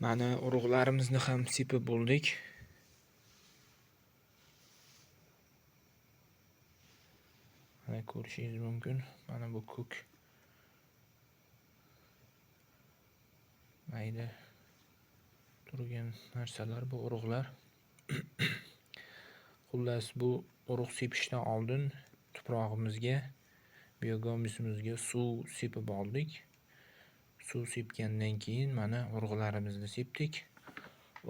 Mana urug'larimizni ham sepib bo'ldik. Mana ko'rishingiz mumkin. Mana bu ko'k mayda turgan narsalar, bu urug'lar. Xullas, bu urug' sepishdan oldin tuprog'imizga, biogomisimizga suv sepib oldik. Suv sepgandan keyin mana urug'larimizni sepdik.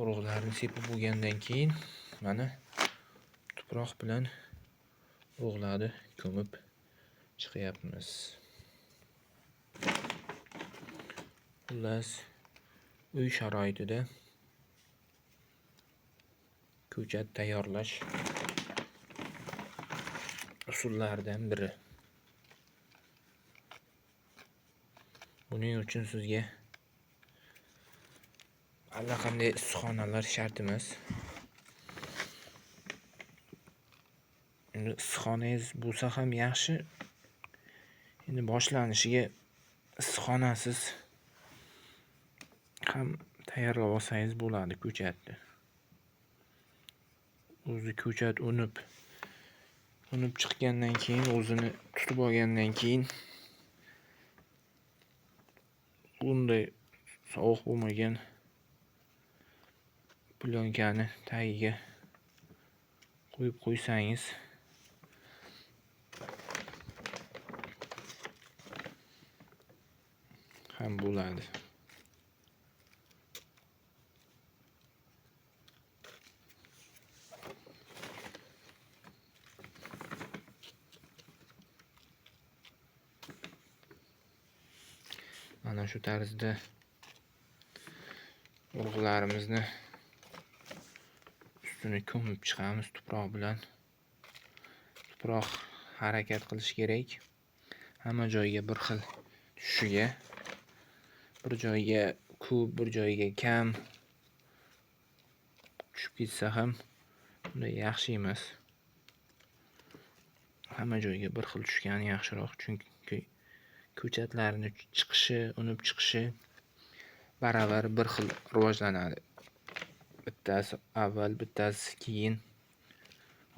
Urug'larni sepib bo'lgandan keyin mana tuproq bilan urug'larni ko'mib chiqyapmiz. Xullas, uy sharoitida ko'chat tayyorlash usullaridan biri. Buning uchun sizga allaqanday issiqxonalar shart emas. Endi issiqxonangiz bo'lsa ham yaxshi. Endi boshlanishiga issiqxonasiz ham tayyorlab olsangiz bo'ladi ko'chatni. O'zi ko'chat unib chiqqandan keyin, o'zini tutib olgandan keyin bunday sovuq bo'lmagan plyonkani tagiga qo'yib qo'ysangiz ham bo'ladi. Mana shu tarzda urug'larimizni ustini ko'mib chiqamiz tuproq bilan. Tuproq harakat qilish kerak. Hamma joyga bir xil tushishiga. Bir joyga ko'p, bir joyga kam tushib ketsa ham bunday yaxshi emas. Hamma joyga bir xil tushgani yaxshiroq, chunki ko'chatlarning chiqishi, unib chiqishi baravar bir xil rivojlanadi. Bittasi avval, bittasi keyin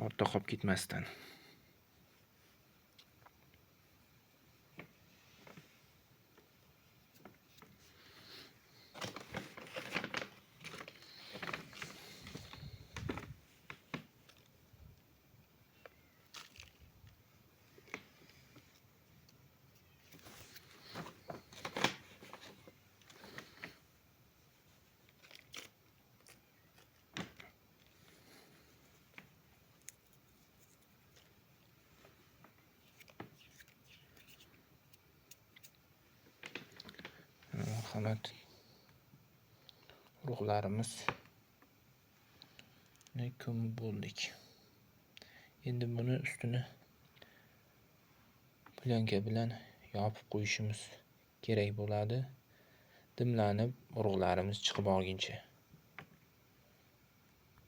ortda qolib ketmasdan. Marhamat, urug'larimiz ko'mib bo'ldik. Endi buni ustini plyanka bilan yopib qo'yishimiz kerak bo'ladi. Dimlanib urug'larimiz chiqib olguncha.